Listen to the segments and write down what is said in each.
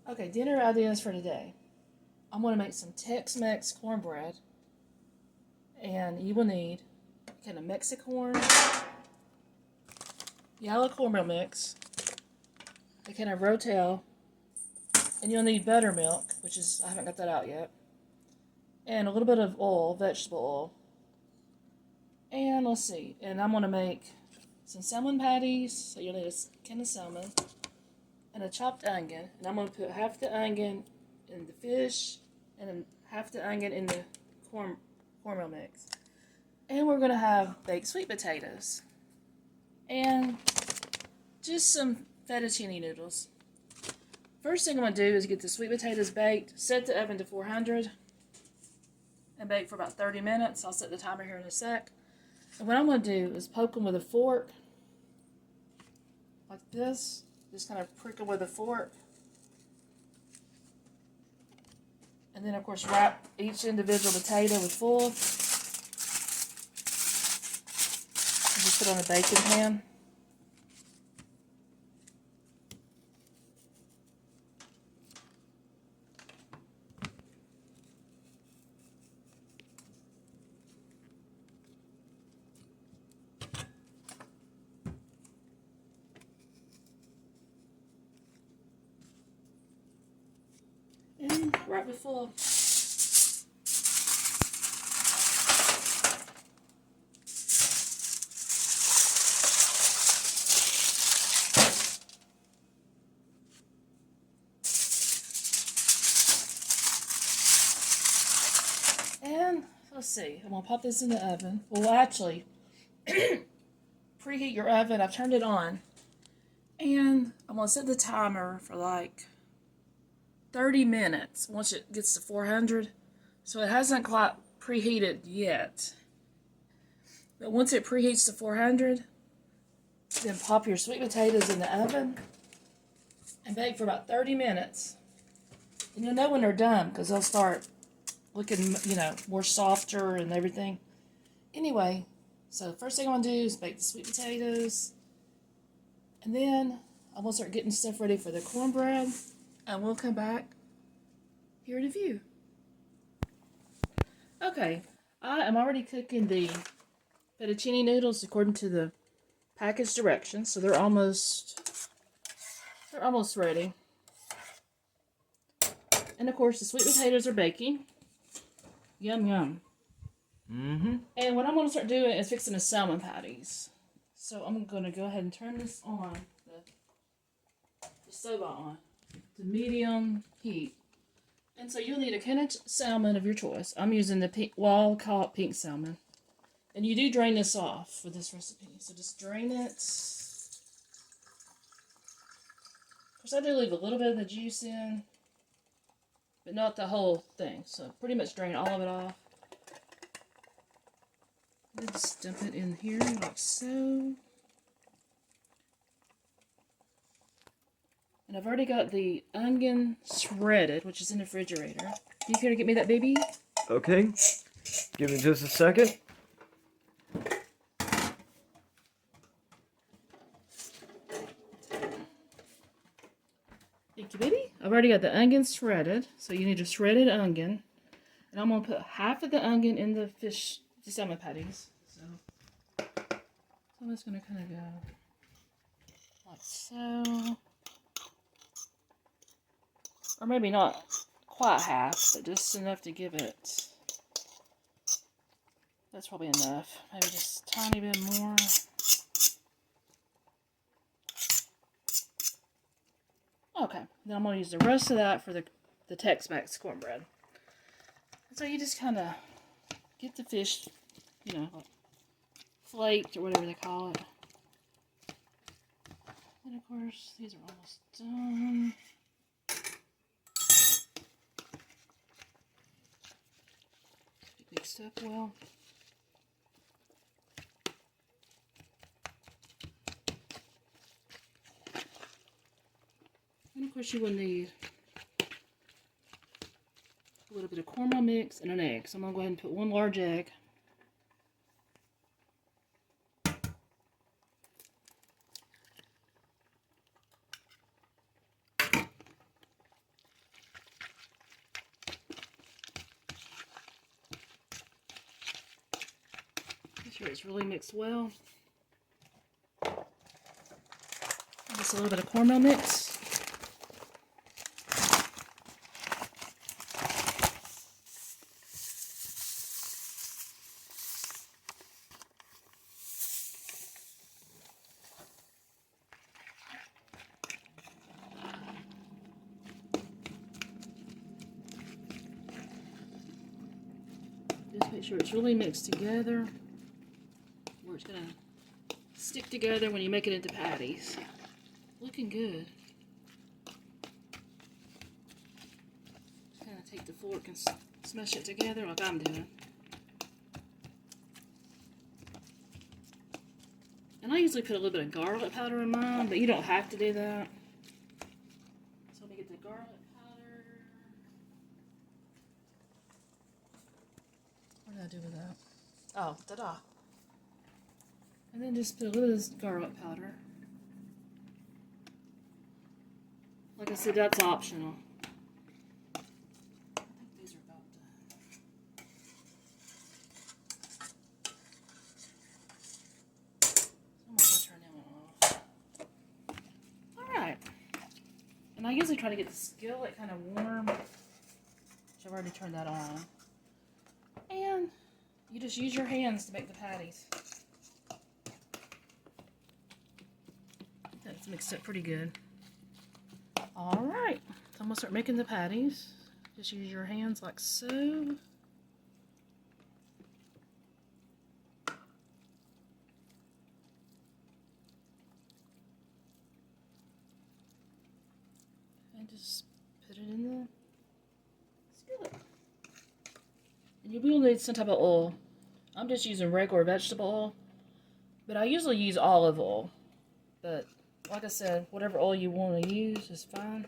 Okay, dinner ideas for today. I'm going to make some Tex-Mex cornbread, and you will need a can of Mexicorn, yellow cornmeal mix, a can of Rotel, and you'll need buttermilk, which is, I haven't got that out yet, and a little bit of oil, vegetable oil. And let's see, and I'm going to make some salmon patties, so you'll need a can of salmon, and a chopped onion, and I'm going to put half the onion in the fish, and then half the onion in the cornmeal mix. And we're going to have baked sweet potatoes, and just some fettuccine noodles. First thing I'm going to do is get the sweet potatoes baked, set the oven to 400, and bake for about 30 minutes. I'll set the timer here in a sec. And what I'm going to do is poke them with a fork, like this. Just kind of prick them with a fork. And then, of course, wrap each individual potato with foil. And just put on a baking pan. And wrap with foil. And let's see, I'm going to pop this in the oven. Well, actually, preheat your oven. I've turned it on. And I'm going to set the timer for like 30 minutes once it gets to 400. So it hasn't quite preheated yet. But once it preheats to 400, then pop your sweet potatoes in the oven and bake for about 30 minutes. And you'll know when they're done because they'll start looking, more softer and everything. Anyway, so the first thing I'm going to do is bake the sweet potatoes. And then I'm going to start getting stuff ready for the cornbread. And we'll come back here in a few. Okay, I am already cooking the fettuccine noodles according to the package directions. So they're almost ready. And of course the sweet potatoes are baking. Yum yum. And what I'm going to start doing is fixing the salmon patties. So I'm going to go ahead and turn this on, the stove on, to medium heat. And so you'll need a can of salmon of your choice. I'm using the wild-caught pink salmon. And you do drain this off for this recipe. So just drain it. Of course, I do leave a little bit of the juice in, but not the whole thing. So pretty much drain all of it off. And just dump it in here like so. And I've already got the onion shredded, which is in the refrigerator. You care to get me that, baby? Okay. Give me just a second. Thank you, baby. I've already got the onion shredded, so you need a shredded onion. And I'm going to put half of the onion in the salmon patties. So I'm just going to kind of go like so. Or maybe not quite half, but just enough to give it. That's probably enough. Maybe just a tiny bit more. Okay, then I'm going to use the rest of that for the Tex-Mex cornbread. So you just kind of get the fish, like flaked or whatever they call it. And of course, these are almost done. Mixed up well. And of course you will need a little bit of cornmeal mix and an egg. So I'm going to go ahead and put one large egg. it's really mixed well. Just a little bit of cornmeal mix. Just make sure it's really mixed together, where it's going to stick together when you make it into patties. Looking good. Kind of take the fork and smash it together like I'm doing. And I usually put a little bit of garlic powder in mine, but you don't have to do that. So let me get the garlic powder. What did I do with that? Oh, ta-da. And then just put a little of this garlic powder. Like I said, that's optional. I think these are about done. I'm gonna turn that one off. Alright. And I usually try to get the skillet kind of warm, which I've already turned that on. And you just use your hands to make the patties. That's mixed up pretty good. Alright, so I'm going to start making the patties. Just use your hands like so. And just put it in the skillet. And you will need some type of oil. I'm just using regular vegetable oil, but I usually use olive oil. But like I said, whatever oil you want to use is fine.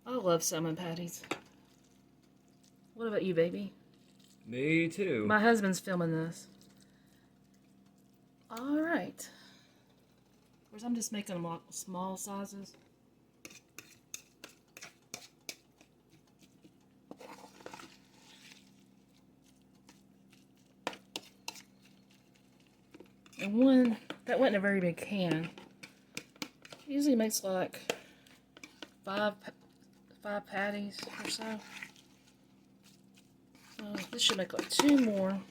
I love salmon patties. What about you, baby? Me too. My husband's filming this. Alright. Of course, I'm just making them like small sizes. And that wasn't a very big can. It usually makes like five patties or so. So this should make like 2 more. I'm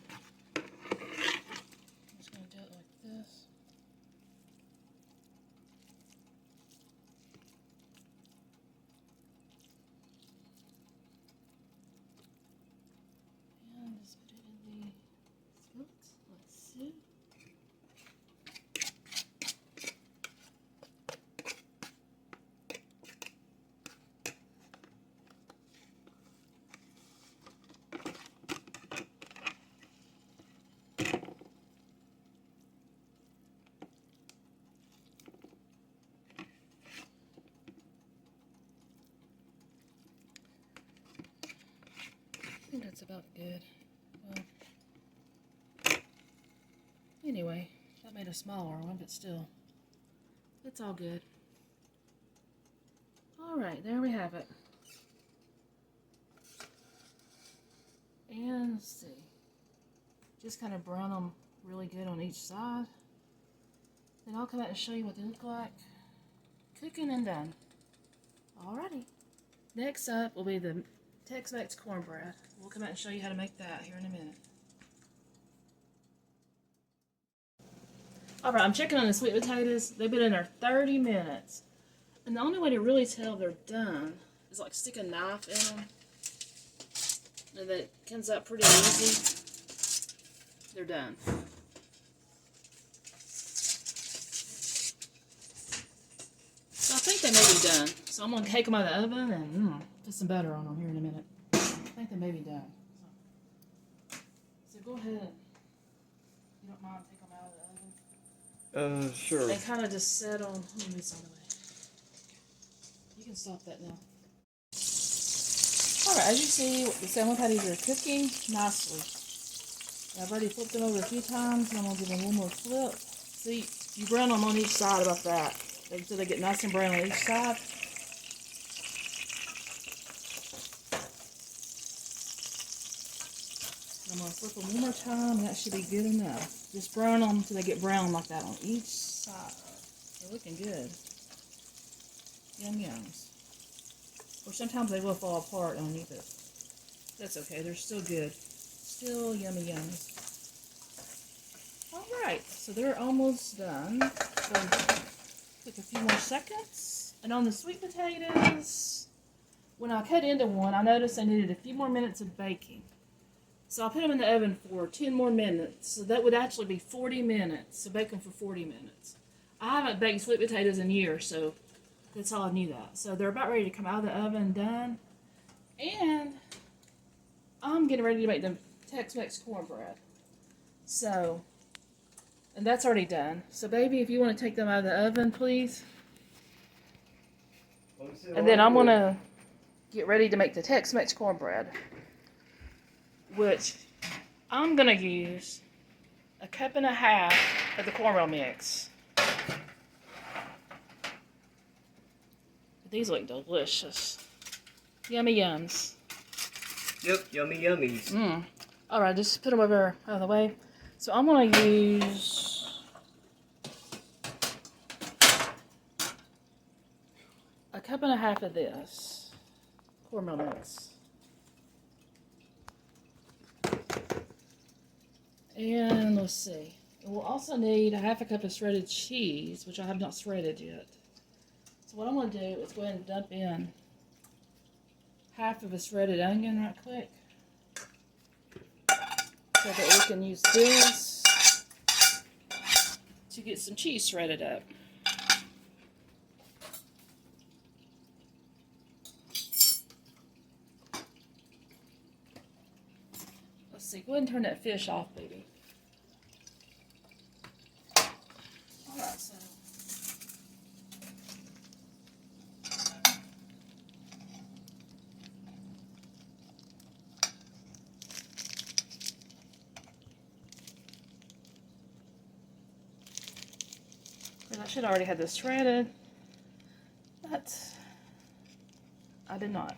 just going to do it like this. And just put it in the skillet like so. I think that's about good. Well, anyway, that made a smaller one, but still, it's all good. Alright, there we have it. And let's see. Just kind of brown them really good on each side. Then I'll come out and show you what they look like. Cooking and done. Alrighty. Next up will be the Tex-Mex Cornbread. We'll come out and show you how to make that here in a minute. Alright, I'm checking on the sweet potatoes. They've been in there 30 minutes. And the only way to really tell they're done is like stick a knife in them. And that comes out pretty easy. They're done. So I think they may be done. So I'm going to take them out of the oven and put some butter on them here in a minute. I think they may be done. So go ahead and you don't mind, take them out of the oven. Sure. They kind of just set on. Let me move this out of the way. You can stop that now. Alright, as you see, the salmon patties are cooking nicely. I've already flipped them over a few times, and I'm going to give them one more flip. See, you brown them on each side about that. So they get nice and brown on each side. I'm going to flip them one more time, and that should be good enough. Just brown them until they get brown like that on each side. They're looking good. Yum yums. Or sometimes they will fall apart underneath it. That's okay, they're still good. Still yummy yums. Alright, so they're almost done. So take a few more seconds. And on the sweet potatoes, when I cut into one, I noticed I needed a few more minutes of baking. So I put them in the oven for 10 more minutes. So that would actually be 40 minutes. So bake them for 40 minutes. I haven't baked sweet potatoes in years, so that's how I knew that. So they're about ready to come out of the oven, done. And I'm getting ready to make the Tex-Mex Cornbread. So, and that's already done. So baby, if you want to take them out of the oven, please. And then I'm going to get ready to make the Tex-Mex Cornbread, which I'm going to use 1.5 cups of the cornmeal mix. These look delicious. Yummy yums. Yep, yummy yummies. Alright, just put them over out of the way. So I'm going to use 1.5 cups of this cornmeal mix. And let's see. We'll also need 1/2 cup of shredded cheese, which I have not shredded yet. So what I'm going to do is go ahead and dump in 1/2 of a shredded onion right quick, so that we can use this to get some cheese shredded up. Let's see, go ahead and turn that fish off, baby. Alright, so I should already have this shredded, but I did not.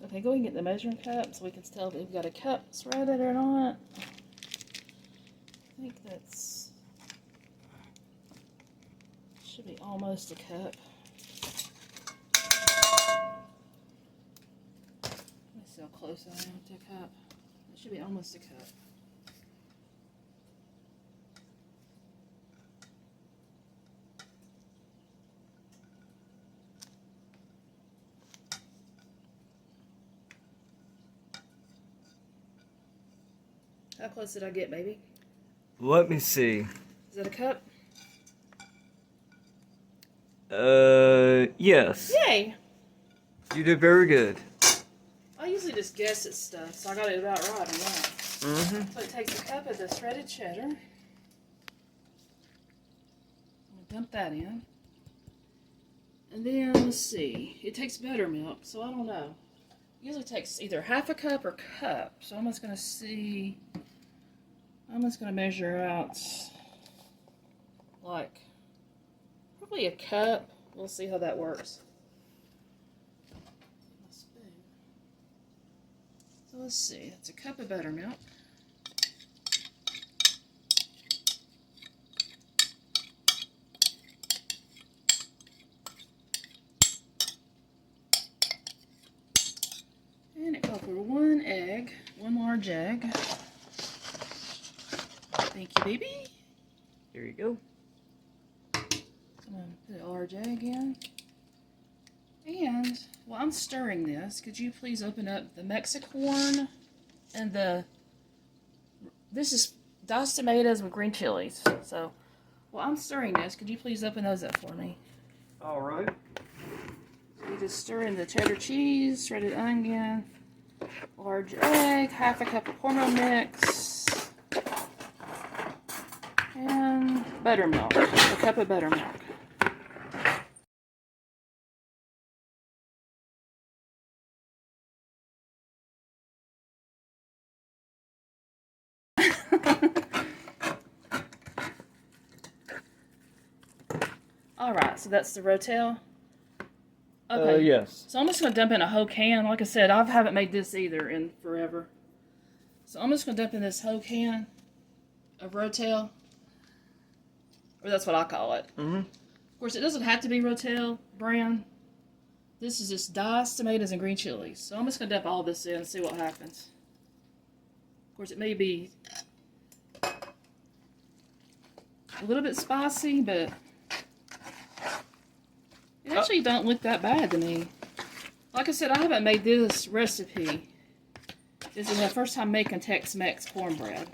Okay, go ahead and get the measuring cup so we can tell if we've got a cup shredded or not. I think that's should be almost a cup. Let me see how close I am to a cup. It should be almost a cup. How close did I get, baby? Let me see. Is that a cup? Yes. Yay! You did very good. I usually just guess at stuff, so I got it about right on that. Mm-hmm. So it takes a cup of the shredded cheddar. I'm going to dump that in. And then, let's see, it takes buttermilk, so I don't know. It usually takes either 1/2 cup or cup, so I'm just going to see. I'm just going to measure out like probably a cup. We'll see how that works. So let's see, that's a cup of buttermilk. And it called for 1 egg, 1 large egg. Thank you, baby. Here you go. I'm going to put a large egg in. And while I'm stirring this, could you please open up the Mexicorn and this is diced tomatoes with green chilies. So, while I'm stirring this, could you please open those up for me? All right. You just stir in the cheddar cheese, shredded onion, large egg, half a cup of cornmeal mix, and buttermilk, a cup of buttermilk. Alright, so that's the rotel. Okay. Yes. So I'm just going to dump in a whole can. Like I said, I haven't made this either in forever. So I'm just going to dump in this whole can of rotel. Or that's what I call it. Mm-hmm. Of course, it doesn't have to be rotel brand. This is just diced tomatoes and green chilies. So I'm just going to dump all this in and see what happens. Of course, it may be a little bit spicy, but it actually don't look that bad to me. Like I said, I haven't made this recipe. This is my first time making Tex-Mex cornbread.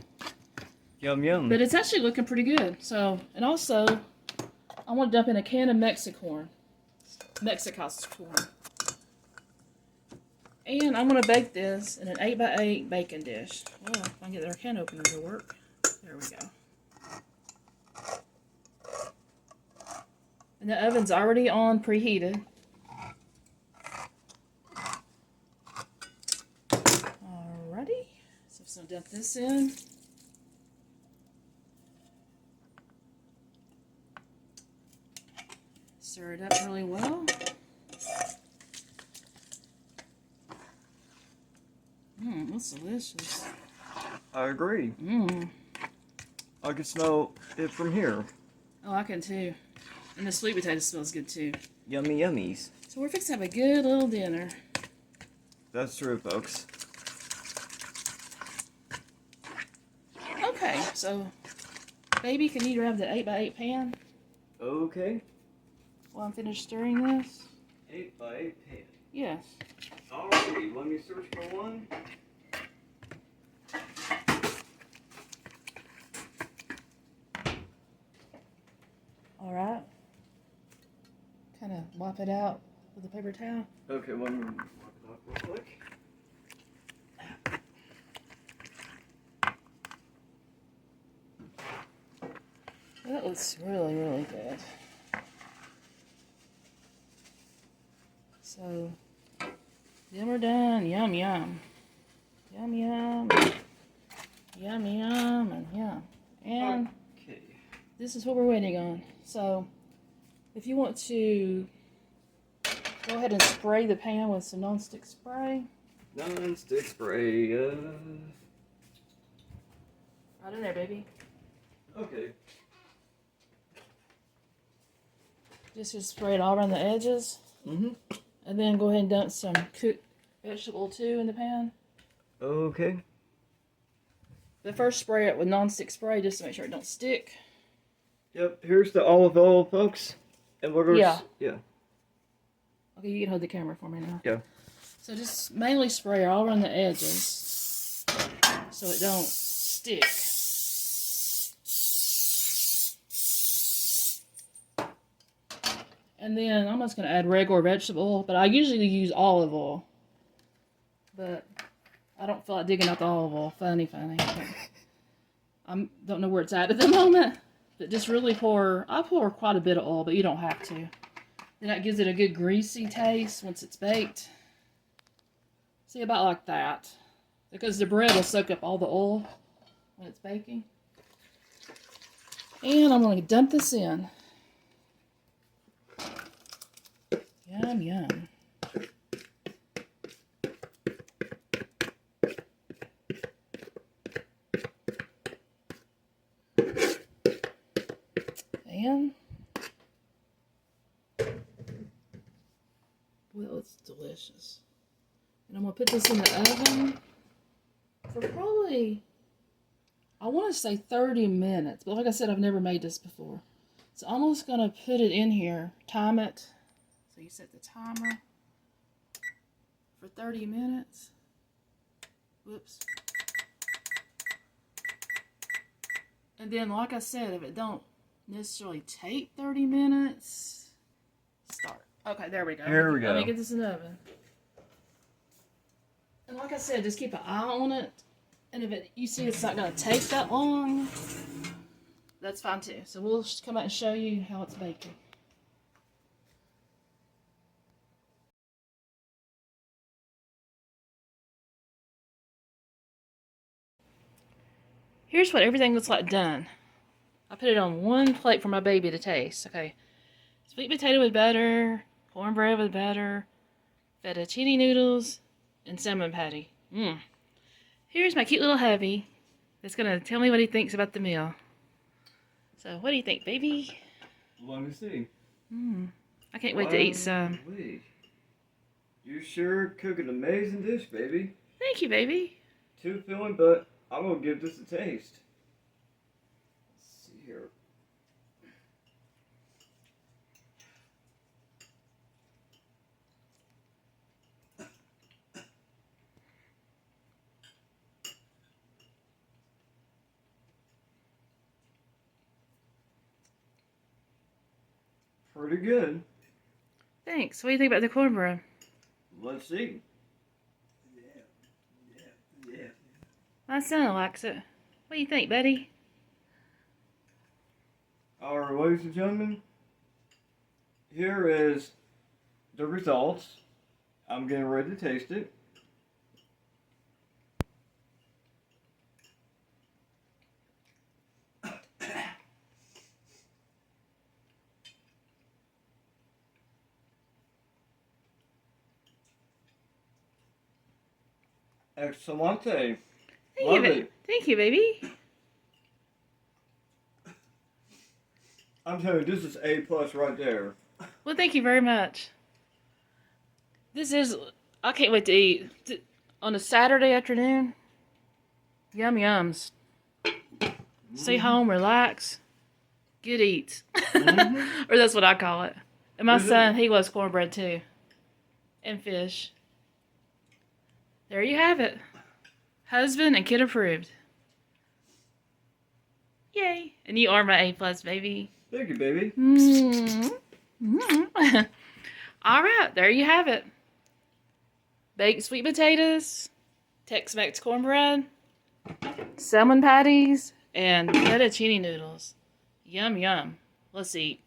Yum, yum. But it's actually looking pretty good. So, and also, I want to dump in a can of Mexican corn. And I'm going to bake this in an 8x8 baking dish. Well, if I can get their can opener to work. There we go. And the oven's already on, preheated. Alrighty. So I'm just going to dump this in. Stir it up really well. That's delicious. I agree. Mmm. I can smell it from here. Oh, I can too. And the sweet potato smells good too. Yummy yummies. So we're fixing to have a good little dinner. That's true, folks. Okay, so baby, can you grab the 8x8 pan Okay. while I'm finished stirring this? 8x8 pan. Yes. Alrighty, let me search for one. Alright. Kind of mop it out with a paper towel. Okay, let me wipe it off real quick. That looks really, really good. So, then we're done. Yum, yum. Yum, yum. Yum, yum, and yum. And okay. This is what we're waiting on. So, if you want to go ahead and spray the pan with some non-stick spray. Non-stick spray. Right in there, baby. Okay. Just spray it all around the edges. Mm-hmm. And then go ahead and dump some cooked vegetable oil too in the pan. Okay. But first spray it with non-stick spray just to make sure it don't stick. Yep, here's the olive oil, folks. And we're gonna... Yeah. Yeah. Okay, you can hold the camera for me now. Yeah. So just mainly spray all around the edges so it don't stick. And then I'm just going to add regular vegetable oil, but I usually use olive oil. But I don't feel like digging out the olive oil. Funny. I don't know where it's at the moment. But just really I pour quite a bit of oil, but you don't have to. Then that gives it a good greasy taste once it's baked. See, about like that. Because the bread will soak up all the oil when it's baking. And I'm going to dump this in. Yum, yum. And well, it's delicious. And I'm going to put this in the oven for probably, I want to say 30 minutes. But like I said, I've never made this before. So I'm just going to put it in here, time it. So you set the timer for 30 minutes. Whoops. And then, like I said, if it don't necessarily take 30 minutes, start. Okay, there we go. Here we go. Let me get this in the oven. And like I said, just keep an eye on it. And if you see it's not going to take that long, that's fine too. So we'll just come out and show you how it's baking. Here's what everything looks like done. I put it on one plate for my baby to taste. Okay, sweet potato with butter, cornbread with butter, fettuccine noodles, and salmon patty. Here's my cute little hubby that's going to tell me what he thinks about the meal. So, what do you think, baby? Let me see. I can't wait to eat some. You sure cook an amazing dish, baby. Thank you, baby. Too filling, but I'm gonna give this a taste. Let's see here. Pretty good. Thanks. What do you think about the cornbread? Let's see. My son likes it. What do you think, buddy? Alright, ladies and gentlemen, here is the results. I'm getting ready to taste it. Excellente. Love it. Thank you, baby. I'm telling you, this is A+ right there. Well, thank you very much. I can't wait to eat. On a Saturday afternoon, yum yums. Stay home, relax, good eats. Or that's what I call it. And my son, he loves cornbread too. And fish. There you have it. Husband and kid approved. Yay. And you are my A+, baby. Thank you, baby. All right, there you have it. Baked sweet potatoes, Tex-Mex cornbread, salmon patties, and fettuccine noodles. Yum, yum. Let's eat.